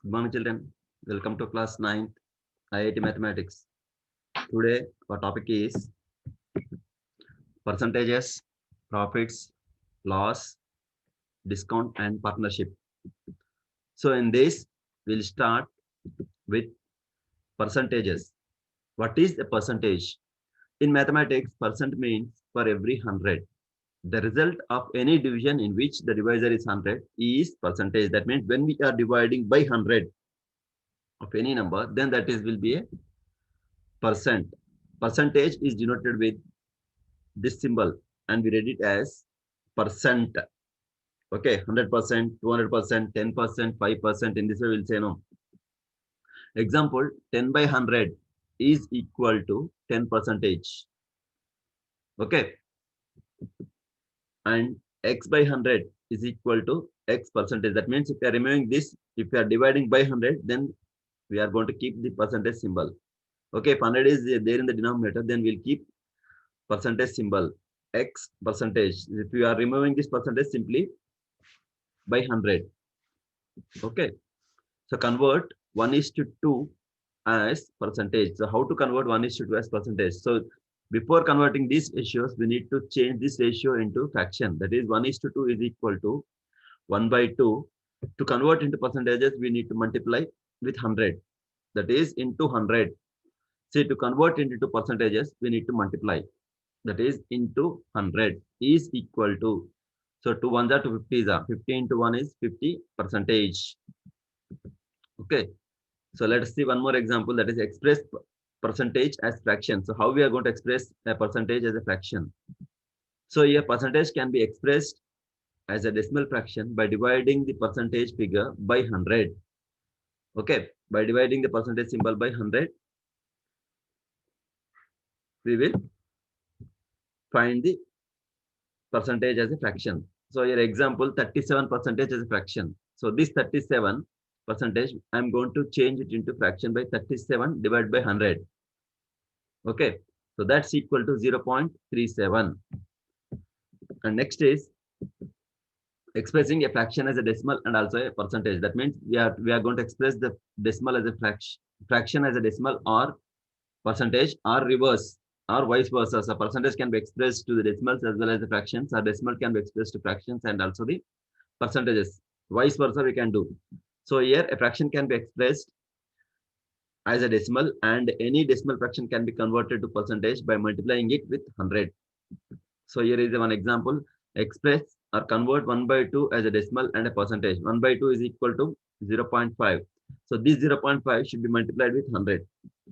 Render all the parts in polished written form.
Good morning, children. Welcome to class 9th IIT Mathematics. Today, our topic is percentages, profits, loss, discount, and partnership. So, in this, we'll start with percentages. What is a percentage? In mathematics, percent means for every 100. The result of any division in which the divisor is 100 is percentage. That means when we are dividing by 100 of any number, then that is will be a percent. Percentage is denoted with this symbol and we read it as percent. Okay, 100%, 200%, 10%, 5%. In this way, we'll say no. Example, 10 by 100 is equal to 10 percentage. Okay, and x by 100 is equal to x percentage. That means if we are removing this, if we are dividing by 100, then we are going to keep the percentage symbol. Okay, if 100 is there in the denominator, then we'll keep percentage symbol x percentage. If we are removing this percentage simply by 100. Okay, so convert 1 is to 2 as percentage. So how to convert 1 is to 2 as percentage? So before converting these ratios, we need to change this ratio into fraction. That is 1 is to 2 is equal to 1 by 2. To convert into percentages, we need to multiply with 100. That is into 100. See, to convert into percentages, we need to multiply. That is into 100 is equal to. So 2 ones are to 50s are. 50 into 1 is 50 percentage. Okay. So let us see one more example, that is express percentage as fraction. So how we are going to express a percentage as a fraction? So here percentage can be expressed as a decimal fraction by dividing the percentage figure by 100. Okay, by dividing the percentage symbol by 100, we will find the percentage as a fraction. So here example 37 percentage as a fraction. So this 37 percentage, I'm going to change it into fraction by 37 divided by 100. Okay, so that's equal to 0.37. And next is expressing a fraction as a decimal and also a percentage. That means we are going to express the decimal as a fraction as a decimal or percentage or reverse or vice versa. So percentage can be expressed to the decimals as well as the fractions, or decimal can be expressed to fractions and also the percentages. Vice versa we can do. So here a fraction can be expressed as a decimal and any decimal fraction can be converted to percentage by multiplying it with 100. So here is one example. Express or convert 1 by 2 as a decimal and a percentage. 1 by 2 is equal to 0.5. So this 0.5 should be multiplied with 100.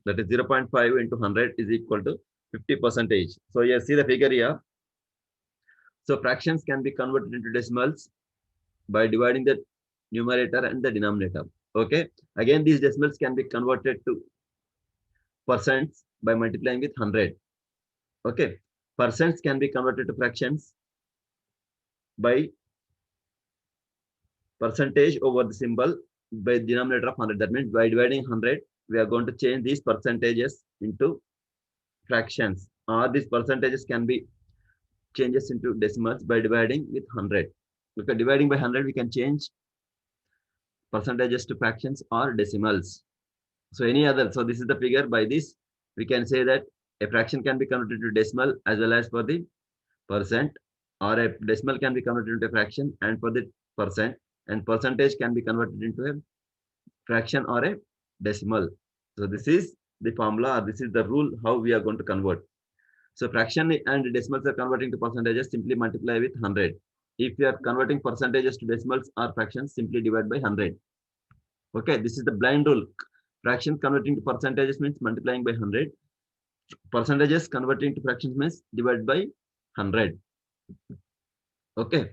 That is 0.5 into 100 is equal to 50 percentage. So here see the figure here. So fractions can be converted into decimals by dividing the numerator and the denominator. Okay. Again, these decimals can be converted to percents by multiplying with 100. Okay. Percents can be converted to fractions by percentage over the symbol by denominator of 100. That means by dividing 100, we are going to change these percentages into fractions, or these percentages can be changes into decimals by dividing with 100. Because dividing by 100, we can change percentages to fractions or decimals. So any other, so this is the figure. By this, we can say that a fraction can be converted to decimal as well as for the percent, or a decimal can be converted into a fraction and for the percent, and percentage can be converted into a fraction or a decimal. So this is the formula, or this is the rule how we are going to convert. So fraction and decimals are converting to percentages, simply multiply with 100. If you are converting percentages to decimals or fractions, simply divide by 100. Okay, this is the blind rule. Fractions converting to percentages means multiplying by 100. Percentages converting to fractions means divide by 100. Okay.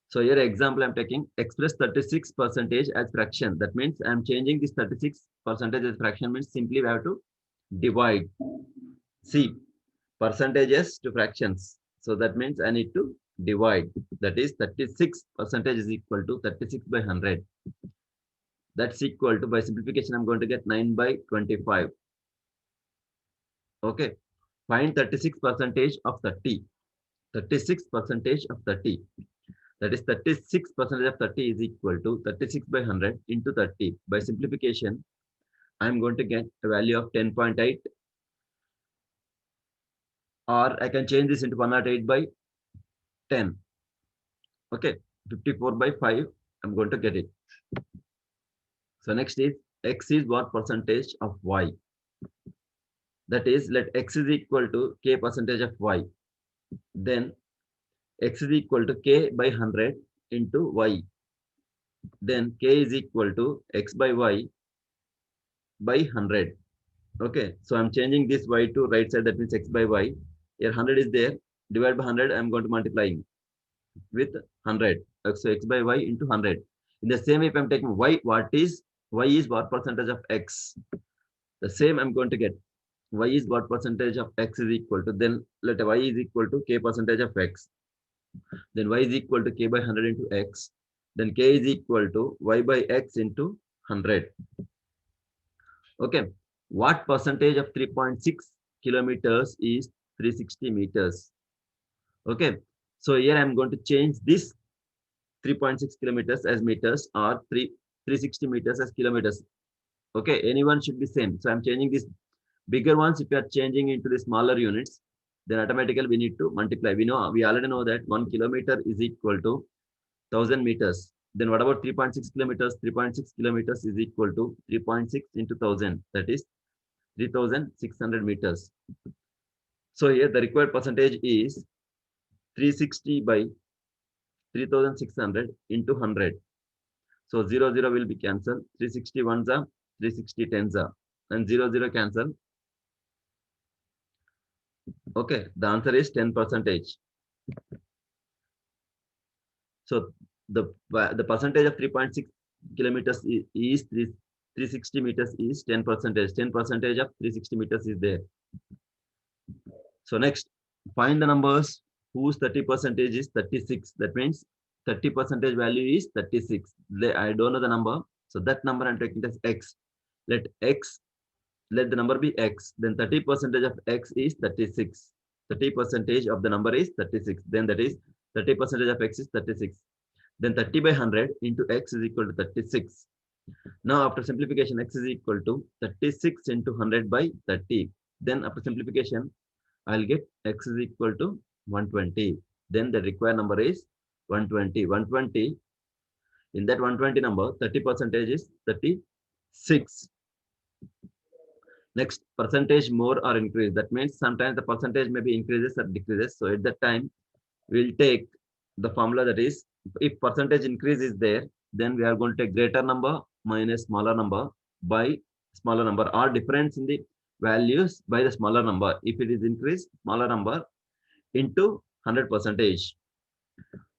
So here example I'm taking, express 36 percentage as fraction. That means I'm changing this 36 percentage as fraction means simply we have to divide. See, percentages to fractions. So that means I need to divide. That is 36 percentage is equal to 36 by 100. That's equal to, by simplification, I'm going to get 9 by 25. Okay. Find 36 percentage of 30. 36 percentage of 30. That is 36% of 30 is equal to 36 by 100 into 30. By simplification, I'm going to get a value of 10.8, or I can change this into 108 by 10. Okay, 54 by 5, I'm going to get it. So next is x is what percentage of y? That is, let x is equal to k percentage of y. Then x is equal to k by 100 into y. Then k is equal to x by y by 100. Okay, so I'm changing this y to right side, that means x by y. Here 100 is there, divide by 100, I'm going to multiplying with 100. So x by y into 100. In the same way, if I'm taking y, y is what percentage of x? The same I'm going to get. Y is what percentage of x is equal to, then let y is equal to k percentage of x. Then y is equal to k by 100 into x. Then k is equal to y by x into 100. Okay. What percentage of 3.6 kilometers is 360 meters? Okay. So here I'm going to change this 3.6 kilometers as meters, or 360 meters as kilometers. Okay. Anyone should be same. So I'm changing this bigger ones. If you are changing into the smaller units, then automatically we need to multiply. We already know that 1 kilometer is equal to 1000 meters. Then what about 3.6 kilometers? 3.6 kilometers is equal to 3.6 into 1000. That is 3600 meters. So here the required percentage is 360 by 3600 into 100. So 0 will be cancelled. 360 ones are 360 tens are, and 0 cancel. Okay, the answer is 10%. So the percentage of 3.6 kilometers is 360 meters is 10%. 10% of 360 meters is there. So next, find the numbers whose 30% is 36. That means 30% value is 36. I don't know the number. So that number I'm taking as x. Let the number be x. Then 30% of x is 36. 30% of the number is 36. Then that is 30% of x is 36. Then 30 by 100 into x is equal to 36. Now after simplification, x is equal to 36 into 100 by 30. Then after simplification, I'll get x is equal to 120. Then the required number is 120. 120. In that 120 number, 30% is 36. Next, percentage more or increase. That means sometimes the percentage maybe increases or decreases. So at that time, we'll take the formula, that is, if percentage increase is there, then we are going to take greater number minus smaller number by smaller number, or difference in the values by the smaller number. If it is increased, smaller number into 100%.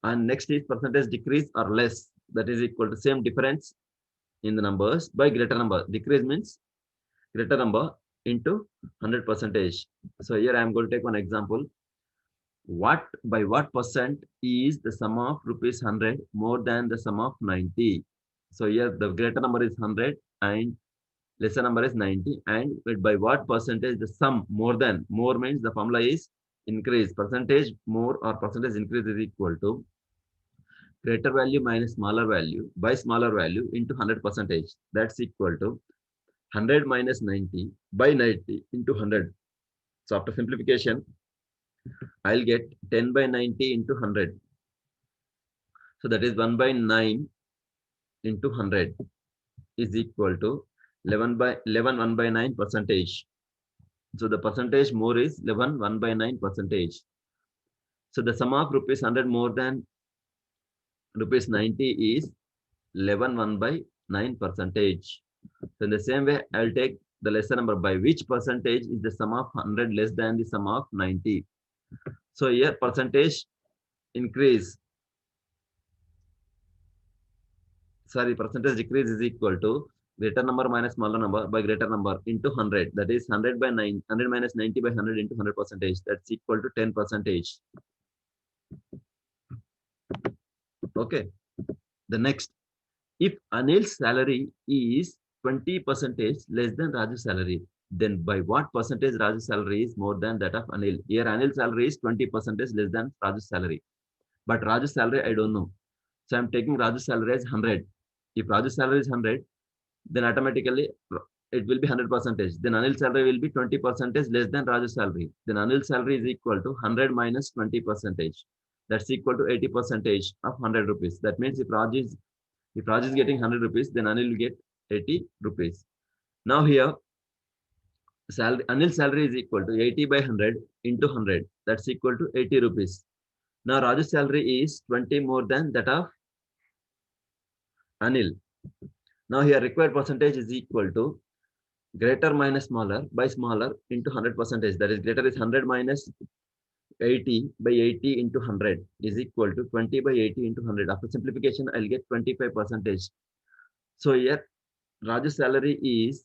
And next is percentage decrease or less. That is equal to same difference in the numbers by greater number. Decrease means greater number into 100%. So here I am going to take one example. By what percent is the sum of rupees 100 more than the sum of 90? So here the greater number is 100 and lesser number is 90. And by what percentage the sum more means the formula is increase. Percentage more or percentage increase is equal to greater value minus smaller value by smaller value into 100%. That's equal to 100 minus 90 by 90 into 100. So after simplification, I'll get 10 by 90 into 100. So that is 1 by 9 into 100 is equal to 11 1 by 9 percentage. So the percentage more is 11 1 by 9 percentage. So the sum of rupees 100 more than rupees 90 is 11 1 by 9 percentage. So in the same way, I'll take the lesser number. By which percentage is the sum of 100 less than the sum of 90? So here percentage increase, percentage decrease is equal to greater number minus smaller number by greater number into 100. That is 100 by 9, 100 minus 90 by 100 into 100%. That's equal to 10%. Okay. The next, if Anil's salary is 20% less than Raju's salary, then by what percentage Raju's salary is more than that of Anil? Here Anil's salary is 20% less than Raju's salary. But Raju's salary, I don't know. So I'm taking Raju's salary as 100. If Raju's salary is 100, then automatically it will be 100%. Then Anil's salary will be 20% less than Raju's salary. Then Anil's salary is equal to 100 minus 20%. That's equal to 80% of 100 rupees. That means if Raj is getting 100 rupees, then Anil will get 80 rupees. Now here, Anil's salary is equal to 80 by 100 into 100. That's equal to 80 rupees. Now Raju's salary is 20 more than that of Anil. Now here required percentage is equal to greater minus smaller by smaller into 100%. That is greater is 100 minus 80 by 80 into 100 is equal to 20 by 80 into 100. After simplification, I'll get 25%. So here Raju's salary is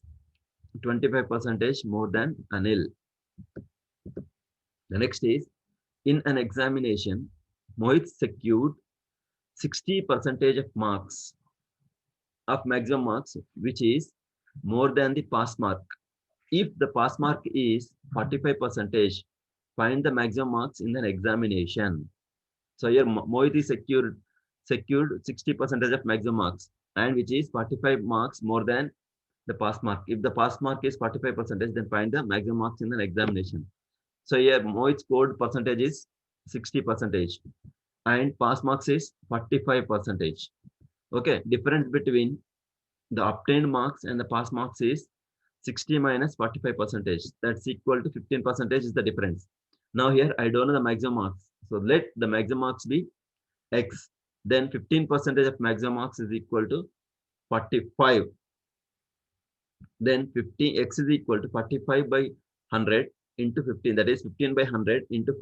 25% more than Anil. The next is, in an examination, Mohit secured 60% of marks, of maximum marks, which is more than the pass mark. If the pass mark is 45%, find the maximum marks in an examination. So here Mohit is secured 60% of maximum marks, and which is 45 marks more than the pass mark. If the pass mark is 45%, then find the maximum marks in an examination. So here Mohit scored percentage is 60% and pass marks is 45%. Okay, difference between the obtained marks and the pass marks is 60 minus 45%. That's equal to 15% is the difference. Now here I don't know the maximum marks. So let the maximum marks be X. Then 15% of maximum marks is equal to 45. Then 50x is equal to 45 by 100 into 15. That is 15 by 100 into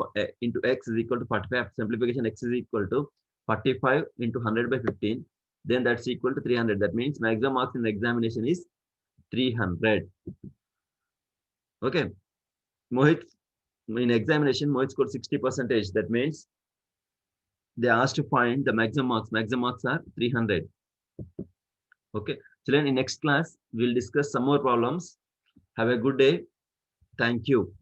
x is equal to 45. Simplification, x is equal to 45 into 100 by 15. Then that's equal to 300. That means maximum marks in the examination is 300. Okay. Mohit, in examination, Mohit scored 60%. That means they asked to find the maximum marks. Maximum marks are 300. Okay. Children, in next class, we'll discuss some more problems. Have a good day. Thank you.